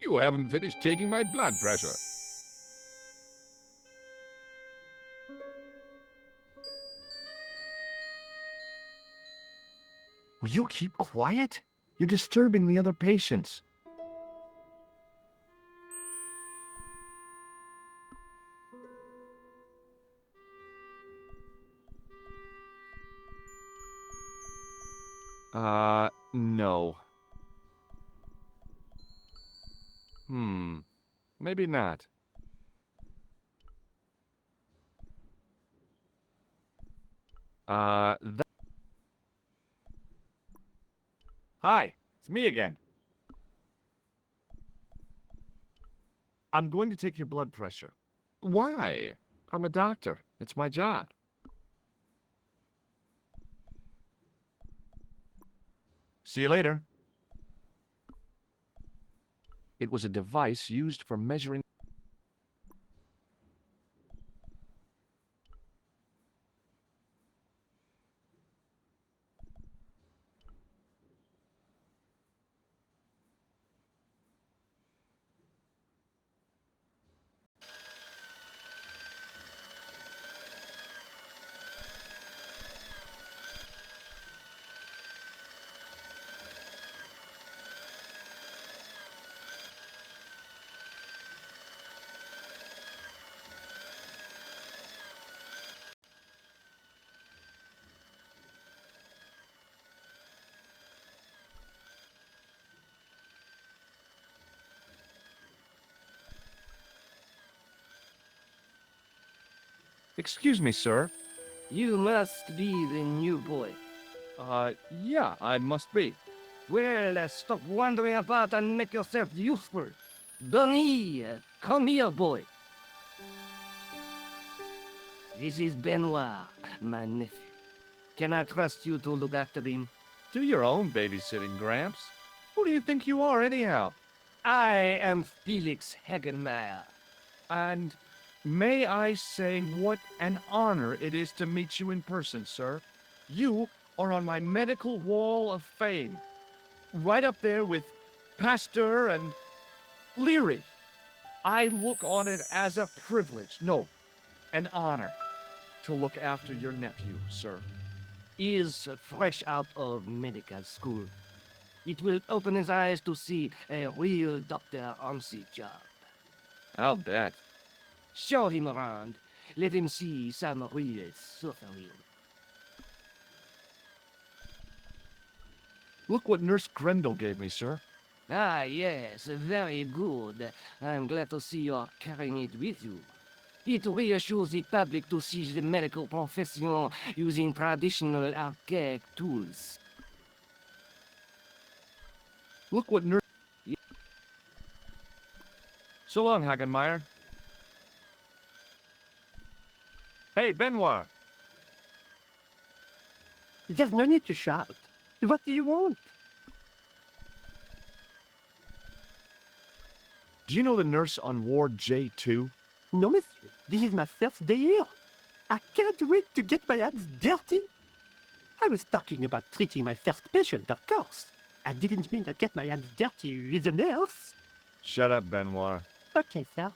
You haven't finished taking my blood pressure. Will you keep quiet? You're disturbing the other patients. No. Maybe not. That... Hi, it's me again. I'm going to take your blood pressure. Why? I'm a doctor. It's my job. See you later. It was a device used for measuring... Excuse me, sir. You must be the new boy. Yeah, I must be. Well, stop wandering about and make yourself useful. Bunny, come here, boy. This is Benoit, my nephew. Can I trust you to look after him? Do your own babysitting, Gramps. Who do you think you are, anyhow? I am Felix Hagenmeyer. And may I say what an honor it is to meet you in person, sir. You are on my medical wall of fame. Right up there with Pasteur and Leary. I look on it as a privilege, no, an honor, to look after your nephew, sir. He is fresh out of medical school. It will open his eyes to see a real doctor on the job. I'll bet. Show him around. Let him see some real suffering. Look what Nurse Grendel gave me, sir. Ah, yes, very good. I'm glad to see you're carrying it with you. It reassures the public to see the medical profession using traditional archaic tools. Look what Nurse... So long, Hagenmeyer. Hey, Benoit. There's no need to shout. What do you want? Do you know the nurse on Ward J2? No, monsieur. This is my first day here. I can't wait to get my hands dirty. I was talking about treating my first patient, of course. I didn't mean to get my hands dirty with the nurse. Shut up, Benoit. Okay, sir.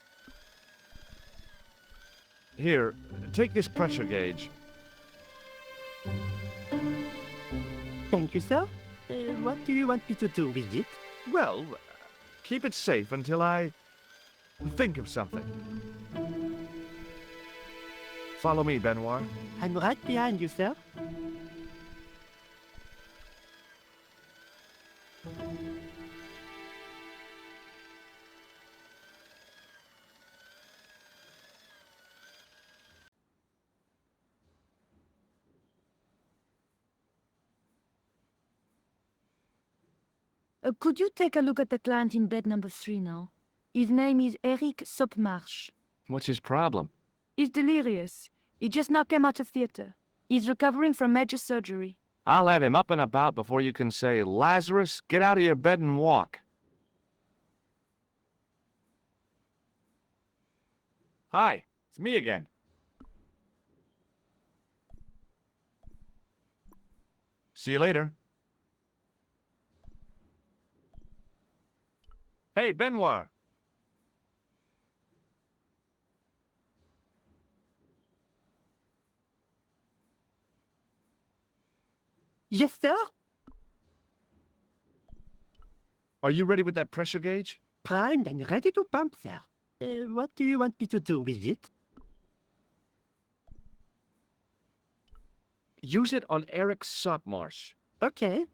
Here, take this pressure gauge. Thank you, sir. What do you want me to do with it? Well, keep it safe until I think of something. Follow me, Benoit. I'm right behind you, sir. Could you take a look at the client in bed number 3 now? His name is Eric Sopmarsh. What's his problem? He's delirious. He just now came out of theater. He's recovering from major surgery. I'll have him up and about before you can say, Lazarus, get out of your bed and walk. Hi, it's me again. See you later. Hey, Benoit. Yes, sir? Are you ready with that pressure gauge? Primed and ready to pump, sir. What do you want me to do with it? Use it on Eric Sopmarsh. Okay.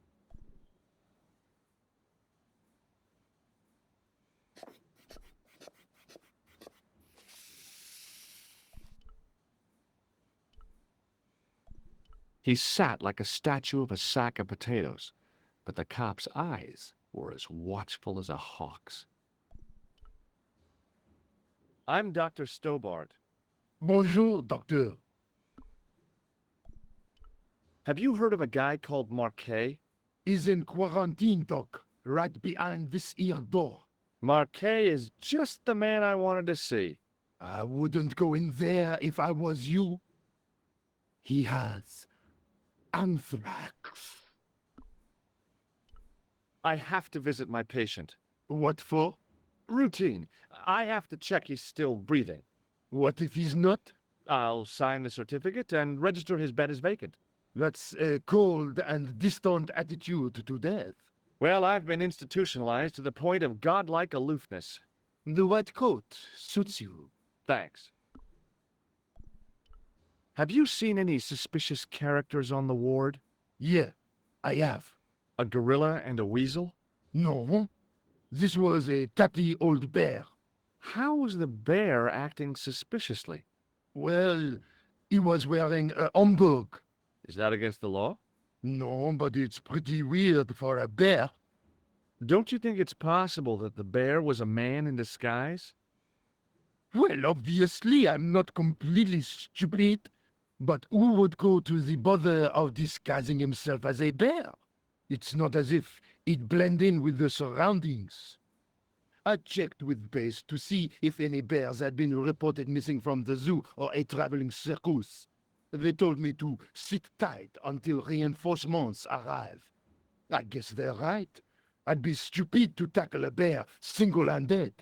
He sat like a statue of a sack of potatoes, but the cop's eyes were as watchful as a hawk's. I'm Dr. Stobart. Bonjour, docteur. Have you heard of a guy called Marquet? Is in quarantine, doc, right behind this here door. Marquet is just the man I wanted to see. I wouldn't go in there if I was you. He has anthrax. I have to visit my patient. What for? Routine. I have to check he's still breathing. What if he's not? I'll sign the certificate and register his bed as vacant. That's a cold and distant attitude to death. Well, I've been institutionalized to the point of godlike aloofness. The white coat suits you. Thanks. Have you seen any suspicious characters on the ward? Yeah, I have. A gorilla and a weasel? No, this was a tatty old bear. How was the bear acting suspiciously? Well, he was wearing a homburg. Is that against the law? No, but it's pretty weird for a bear. Don't you think it's possible that the bear was a man in disguise? Well, obviously, I'm not completely stupid, but who would go to the bother of disguising himself as a bear? It's not as if he'd blend in with the surroundings. I checked with base to see if any bears had been reported missing from the zoo or a traveling circus. They told me to sit tight until reinforcements arrive. I guess they're right. I'd be stupid to tackle a bear single-handed.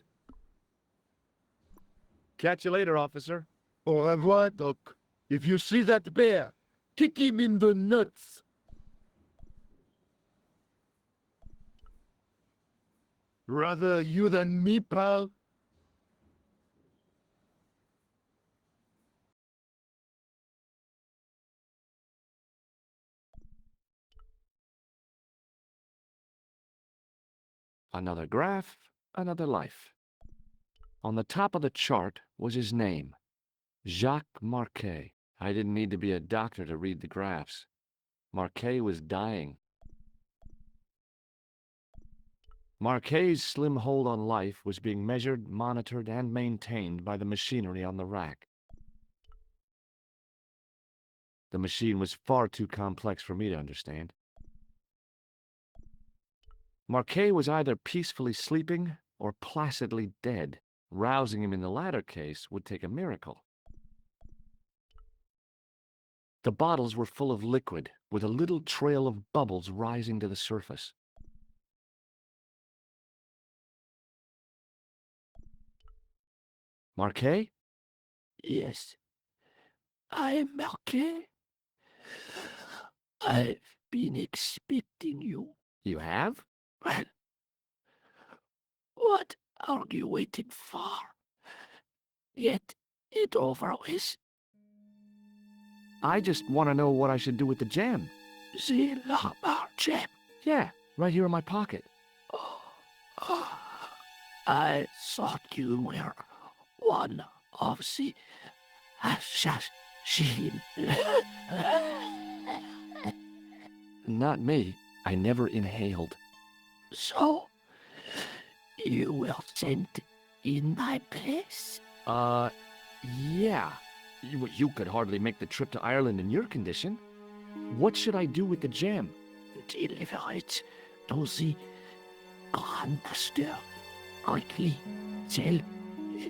Catch you later, officer. Au revoir, Doc. If you see that bear, kick him in the nuts. Rather you than me, pal. Another graph, another life. On the top of the chart was his name, Jacques Marquet. I didn't need to be a doctor to read the graphs. Marquet was dying. Marquet's slim hold on life was being measured, monitored, and maintained by the machinery on the rack. The machine was far too complex for me to understand. Marquet was either peacefully sleeping or placidly dead. Rousing him in the latter case would take a miracle. The bottles were full of liquid, with a little trail of bubbles rising to the surface. Marquet? Yes. I'm Marquet. I've been expecting you. You have? Well, what are you waiting for? Get it over with. I just want to know what I should do with the gem. The Lamar gem. Yeah, right here in my pocket. Oh, I thought you were one of the assassins. Not me. I never inhaled. So, you were sent in my place? Yeah. You could hardly make the trip to Ireland in your condition. What should I do with the gem? Deliver it to the Grandmaster quickly. Tell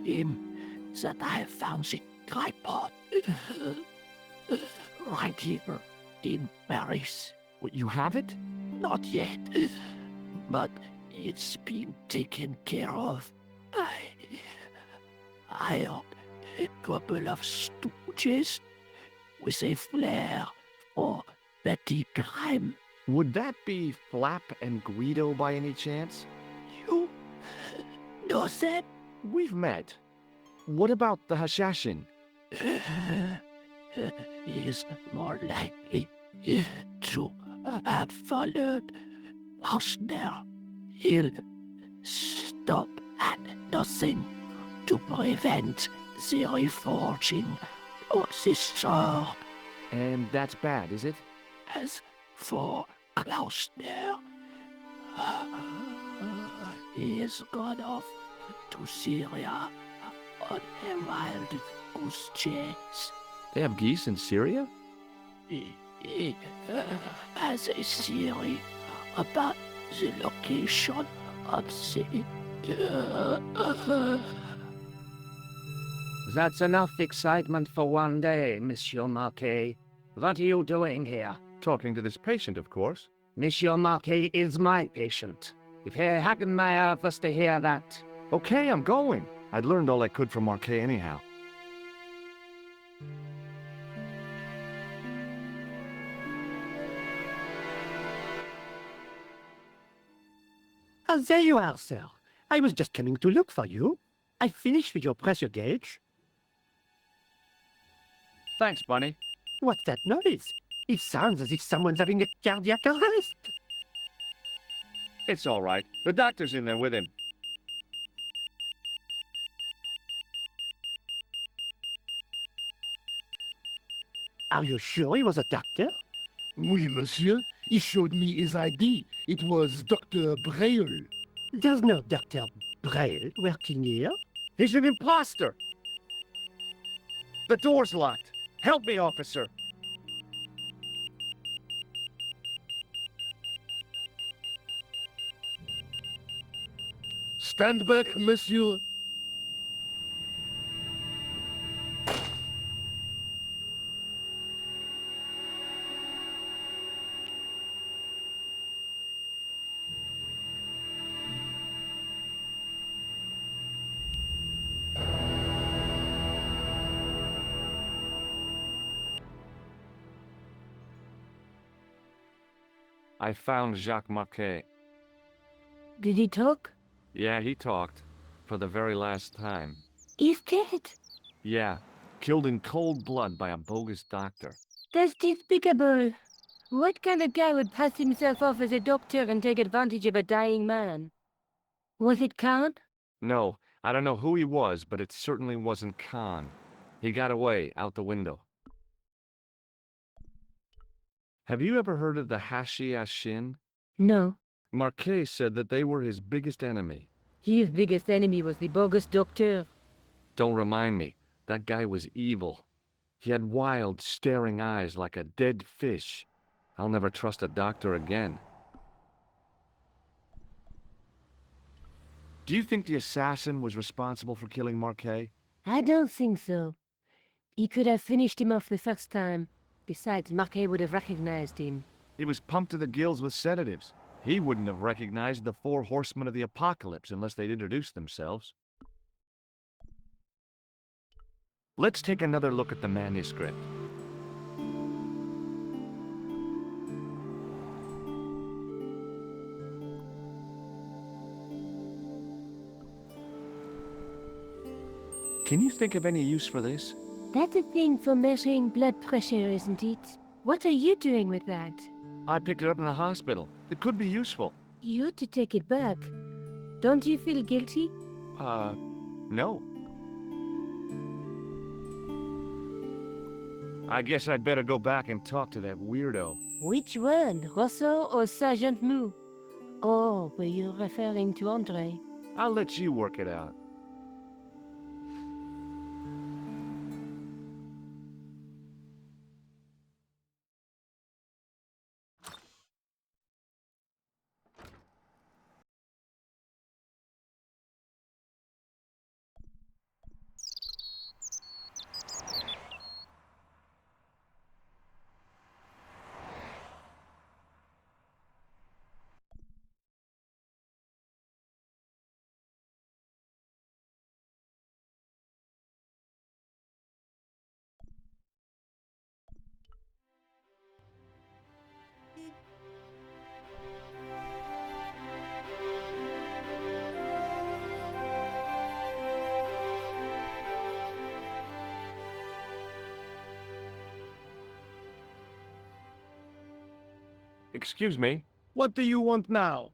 him that I have found the tripod right here in Paris. What, you have it? Not yet, but It's been taken care of. I hired a couple of stooges with a flair for petty crime. Would that be Flap and Guido by any chance? You know them? We've met. What about the Hashashin? Is more likely to have followed Hausner. He'll stop at nothing to prevent the reforging of the sword. And that's bad, is it? As for Klausner, he has gone off to Syria on a wild goose chase. They have geese in Syria? He has a theory about the location of the... That's enough excitement for one day, Monsieur Marquet. What are you doing here? Talking to this patient, of course. Monsieur Marquet is my patient. If Herr Hagenmeyer was to hear that... Okay, I'm going. I'd learned all I could from Marquet anyhow. Ah, there you are, sir. I was just coming to look for you. I finished with your pressure gauge. Thanks, Bunny. What's that noise? It sounds as if someone's having a cardiac arrest. It's all right. The doctor's in there with him. Are you sure he was a doctor? Oui, monsieur. He showed me his ID. It was Dr. Braille. There's no Dr. Braille working here. He's an imposter! The door's locked. Help me, officer. Stand back, monsieur. I found Jacques Marquet. Did he talk? Yeah, he talked. For the very last time. He's dead. Yeah, killed in cold blood by a bogus doctor. That's despicable. What kind of guy would pass himself off as a doctor and take advantage of a dying man? Was it Khan? No, I don't know who he was, but it certainly wasn't Khan. He got away, out the window. Have you ever heard of the Hashashin? No. Marquet said that they were his biggest enemy. His biggest enemy was the bogus doctor. Don't remind me. That guy was evil. He had wild, staring eyes like a dead fish. I'll never trust a doctor again. Do you think the assassin was responsible for killing Marquet? I don't think so. He could have finished him off the first time. Besides, Marquet would have recognized him. He was pumped to the gills with sedatives. He wouldn't have recognized the 4 horsemen of the apocalypse unless they'd introduced themselves. Let's take another look at the manuscript. Can you think of any use for this? That's a thing for measuring blood pressure, isn't it? What are you doing with that? I picked it up in the hospital. It could be useful. You ought to take it back. Don't you feel guilty? No. I guess I'd better go back and talk to that weirdo. Which one, Rosso or Sergeant Moo? Oh, were you referring to Andre? I'll let you work it out. Excuse me. What do you want now?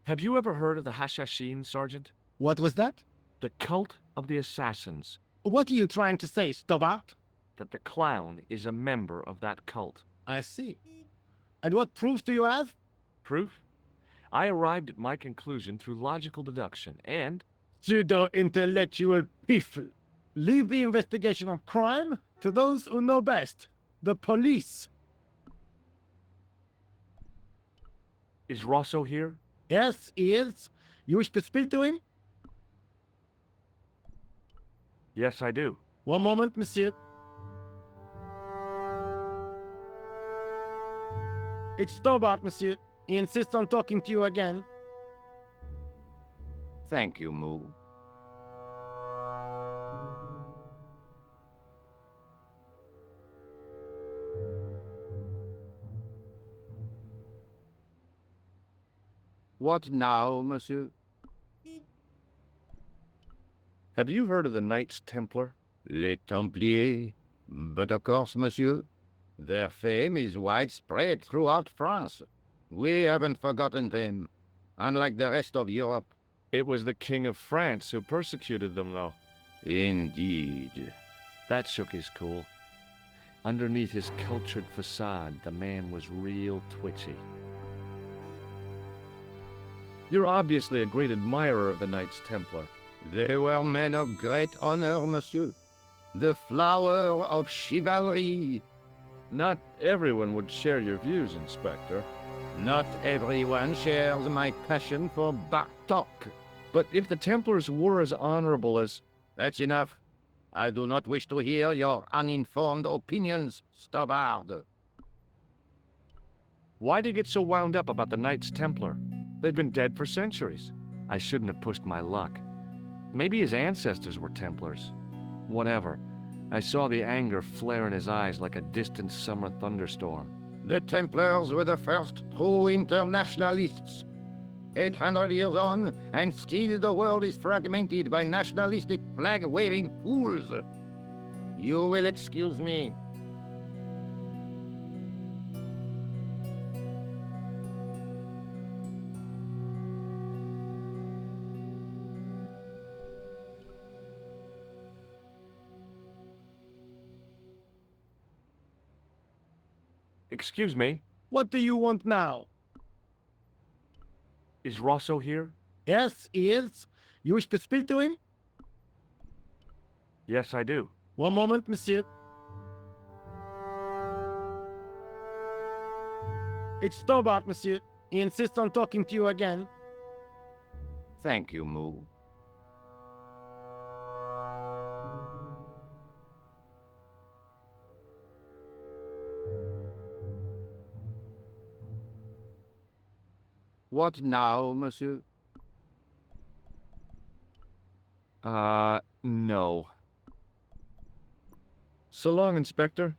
Have you ever heard of the Hashashin, Sergeant? What was that? The cult of the assassins. What are you trying to say, Stobart? That the clown is a member of that cult. I see. And what proof do you have? Proof? I arrived at my conclusion through logical deduction and... Pseudo-intellectual piffle. Leave the investigation of crime to those who know best. The police. Is Rosso here? Yes, he is. You wish to speak to him? Yes, I do. One moment, monsieur. It's Stobart, monsieur. He insists on talking to you again. Thank you, Moo. What now, monsieur? Have you heard of the Knights Templar? Les Templiers. But of course, monsieur, their fame is widespread throughout France. We haven't forgotten them, unlike the rest of Europe. It was the King of France who persecuted them, though. Indeed. That shook his cool. Underneath his cultured facade, the man was real twitchy. You're obviously a great admirer of the Knights Templar. They were men of great honor, monsieur. The flower of chivalry. Not everyone would share your views, Inspector. Not everyone shares my passion for Bartok. But if the Templars were as honorable as... That's enough. I do not wish to hear your uninformed opinions, Stobart. Why do you get so wound up about the Knights Templar? They've been dead for centuries. I shouldn't have pushed my luck. Maybe his ancestors were Templars. Whatever. I saw the anger flare in his eyes like a distant summer thunderstorm. The Templars were the first true internationalists. 800 years on, and still the world is fragmented by nationalistic flag-waving fools. You will excuse me. Excuse me, What do you want now? is Rosso here? Yes, he is. You wish to speak to him? Yes, I do. One moment, monsieur. It's Stobart, monsieur. He insists on talking to you again. Thank you, Moo. What now, monsieur? No. So long, Inspector.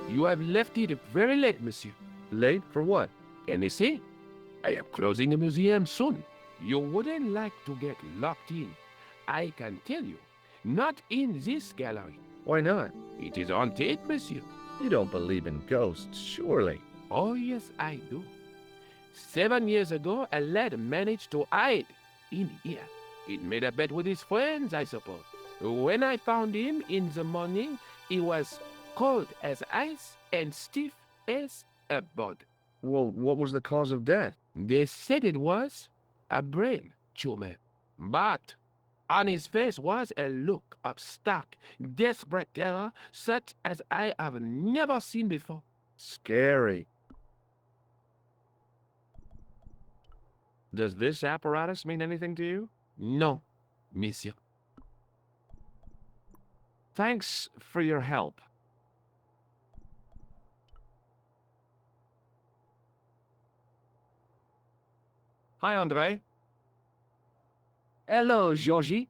You have left it very late, monsieur. Late for what? Anything? I am closing the museum soon. You wouldn't like to get locked in. I can tell you. Not in this gallery. Why not? It is haunted, monsieur. You don't believe in ghosts, surely. Oh, yes, I do. 7 years ago, a lad managed to hide in here. He made a bet with his friends, I suppose. When I found him in the morning, he was cold as ice and stiff as a board. Well, what was the cause of death? They said it was a brain tumor, but on his face was a look of stark, desperate terror such as I have never seen before. Scary. Does this apparatus mean anything to you? No, monsieur. Thanks for your help. Hi, Andre. Hello, Georgie.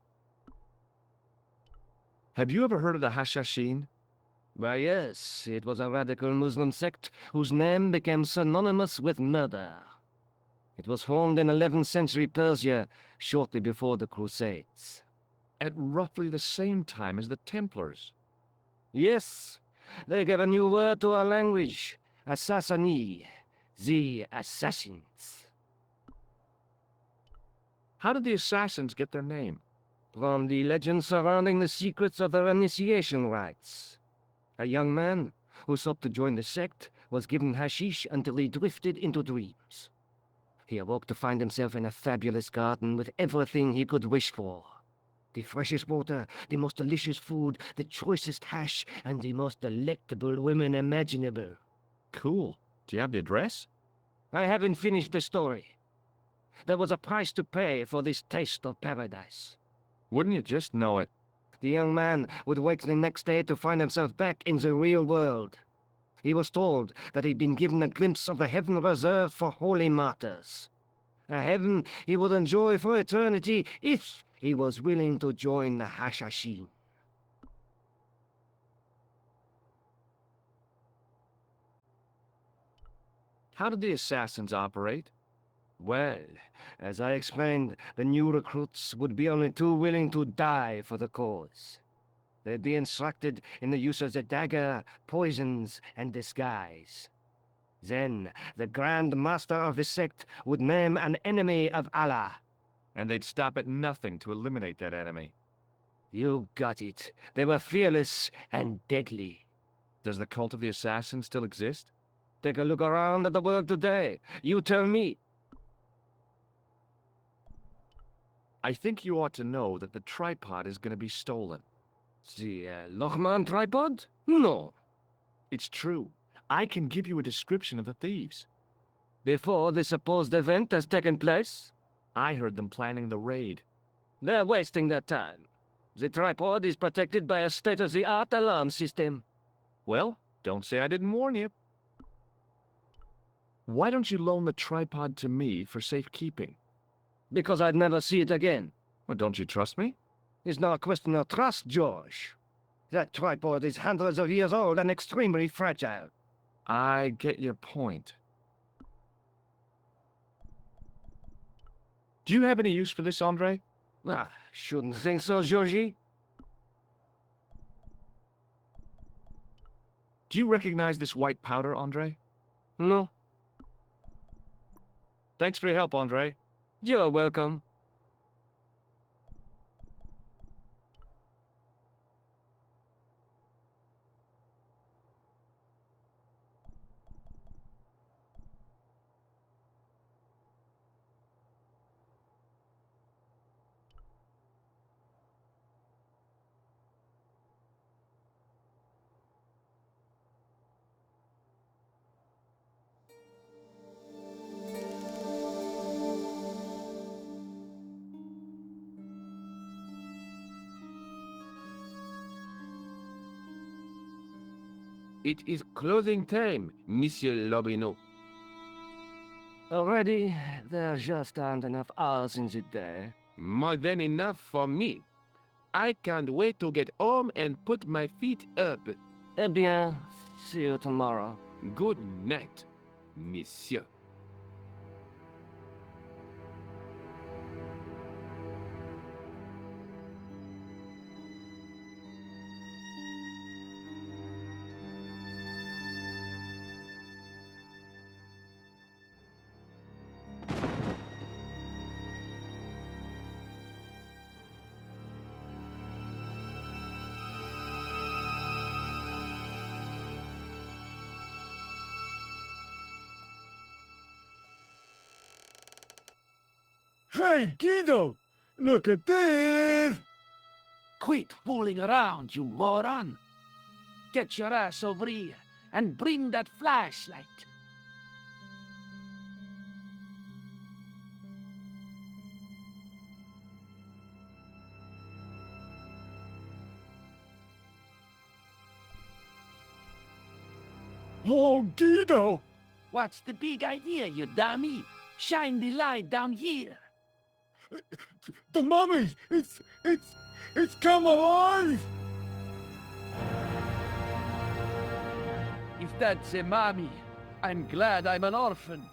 Have you ever heard of the Hashashin? Why, yes, it was a radical Muslim sect whose name became synonymous with murder. It was formed in 11th century Persia, shortly before the Crusades. At roughly the same time as the Templars. Yes, they gave a new word to our language, Assassini, the assassins. How did the assassins get their name? From the legend surrounding the secrets of their initiation rites. A young man who sought to join the sect was given hashish until he drifted into dreams. He awoke to find himself in a fabulous garden with everything he could wish for. The freshest water, the most delicious food, the choicest hash, and the most delectable women imaginable. Cool. Do you have the address? I haven't finished the story. There was a price to pay for this taste of paradise. Wouldn't you just know it? The young man would wake the next day to find himself back in the real world. He was told that he'd been given a glimpse of the heaven reserved for holy martyrs. A heaven he would enjoy for eternity if he was willing to join the Hashashin. How did the assassins operate? Well, as I explained, the new recruits would be only too willing to die for the cause. They'd be instructed in the use of the dagger, poisons, and disguise. Then, the Grand Master of the sect would name an enemy of Allah. And they'd stop at nothing to eliminate that enemy. You got it. They were fearless and deadly. Does the cult of the assassins still exist? Take a look around at the world today. You tell me. I think you ought to know that the tripod is going to be stolen. The Lochman tripod? No. It's true. I can give you a description of the thieves. Before the supposed event has taken place? I heard them planning the raid. They're wasting their time. The tripod is protected by a state-of-the-art alarm system. Well, don't say I didn't warn you. Why don't you loan the tripod to me for safekeeping? Because I'd never see it again. Well, don't you trust me? It's not a question of trust, George. That tripod is hundreds of years old and extremely fragile. I get your point. Do you have any use for this, Andre? Ah, shouldn't think so, Georgie. Do you recognize this white powder, Andre? No, Thanks for your help, Andre. you're welcome. It is closing time, Monsieur Lobineau. Already, there just aren't enough hours in the day. More than enough for me. I can't wait to get home and put my feet up. Eh bien, see you tomorrow. Good night, monsieur. Hey, Guido! Look at this! Quit fooling around, you moron! Get your ass over here and bring that flashlight. Oh, Guido! What's the big idea, you dummy? Shine the light down here. The mummy! It's come alive! If that's a mommy, I'm glad I'm an orphan.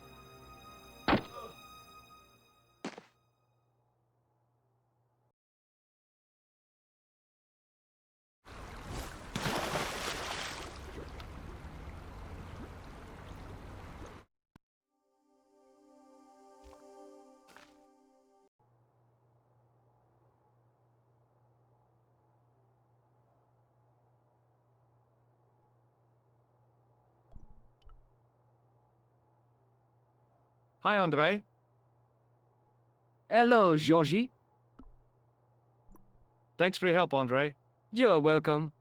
Hi, Andre. Hello, Georgie. Thanks for your help, Andre. You're welcome.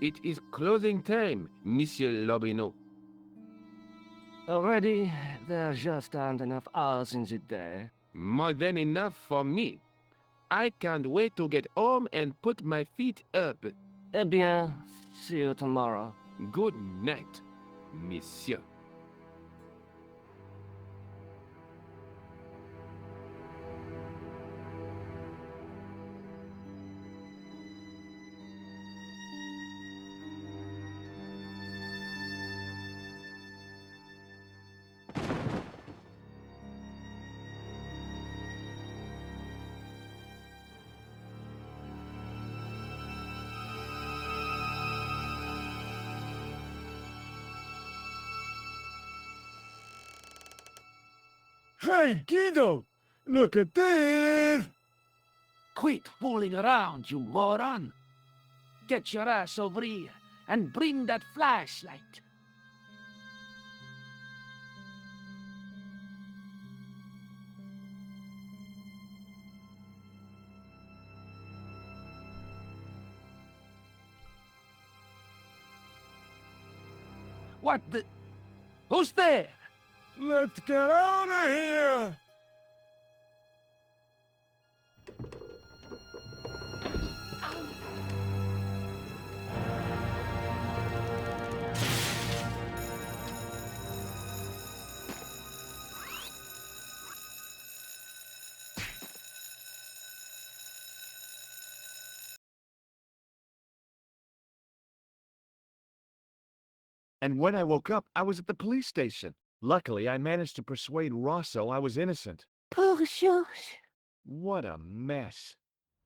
It is closing time, Monsieur Lobineau. Already, there just aren't enough hours in the day. More than enough for me. I can't wait to get home and put my feet up. Eh bien, see you tomorrow. Good night, Monsieur. Hey, Guido! Look at this! Quit fooling around, you moron! Get your ass over here and bring that flashlight. What the... Who's there? Let's get out of here! And when I woke up, I was at the police station. Luckily, I managed to persuade Rosso I was innocent. Poor George. What a mess.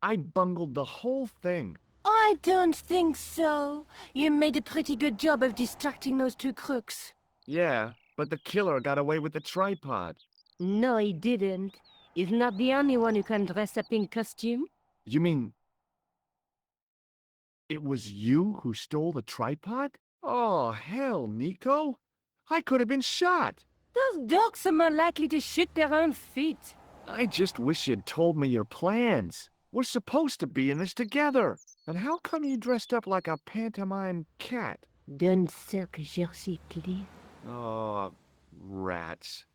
I bungled the whole thing. I don't think so. You made a pretty good job of distracting those two crooks. Yeah, but the killer got away with the tripod. No, he didn't. He's not the only one who can dress up in costume. You mean... it was you who stole the tripod? Oh, hell, Nico. I could have been shot. Those dogs are more likely to shoot their own feet. I just wish you'd told me your plans. We're supposed to be in this together. And how come you dressed up like a pantomime cat? Don't suck, Jersey, please. Oh, rats.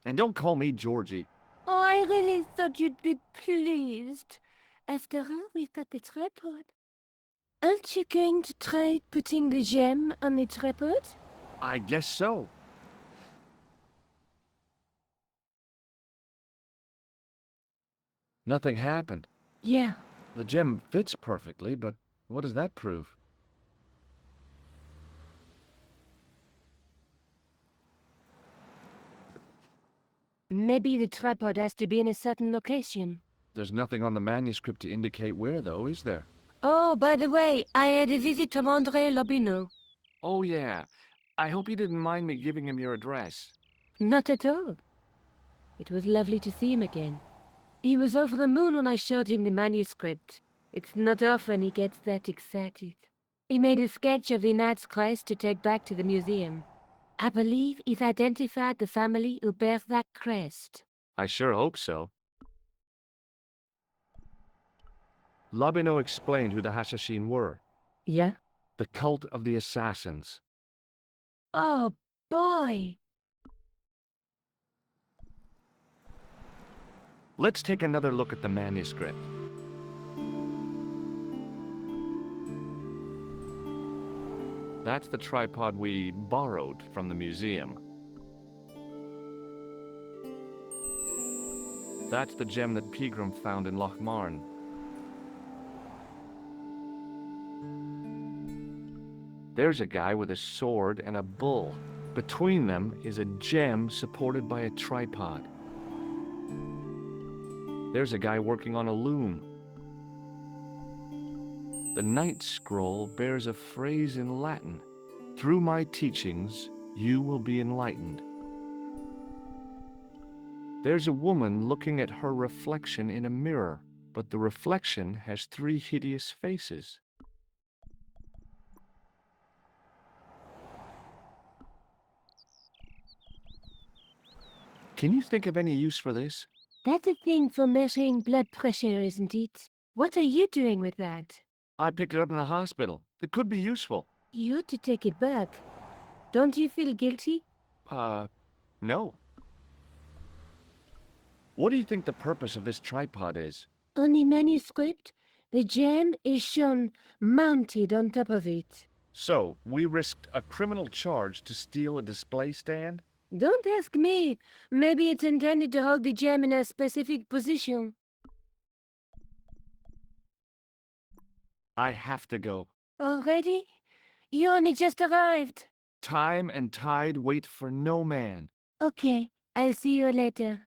And don't call me Georgie. Oh, I really thought you'd be pleased. After all, we've got the tripod. Aren't you going to try putting the gem on the tripod? I guess so. Nothing happened. Yeah. The gem fits perfectly, but what does that prove? Maybe the tripod has to be in a certain location. There's nothing on the manuscript to indicate where, though, is there? Oh, by the way, I had a visit from André Lobineau. Oh, yeah. I hope you didn't mind me giving him your address. Not at all. It was lovely to see him again. He was over the moon when I showed him the manuscript. It's not often he gets that excited. He made a sketch of the Knight's crest to take back to the museum. I believe he's identified the family who bears that crest. I sure hope so. Lobineau explained who the Hashashin were. Yeah? The cult of the assassins. Oh, boy! Let's take another look at the manuscript. That's the tripod we borrowed from the museum. That's the gem that Pegram found in Lochmarn. There's a guy with a sword and a bull. Between them is a gem supported by a tripod. There's a guy working on a loom. The Night Scroll bears a phrase in Latin. Through my teachings, you will be enlightened. There's a woman looking at her reflection in a mirror, but the reflection has 3 hideous faces. Can you think of any use for this? That's a thing for measuring blood pressure, isn't it? What are you doing with that? I picked it up in the hospital. It could be useful. You ought to take it back. Don't you feel guilty? No. What do you think the purpose of this tripod is? On the manuscript, the gem is shown mounted on top of it. So, we risked a criminal charge to steal a display stand? Don't ask me. Maybe it's intended to hold the gem in a specific position. I have to go. Already? You only just arrived. Time and tide wait for no man. Okay, I'll see you later.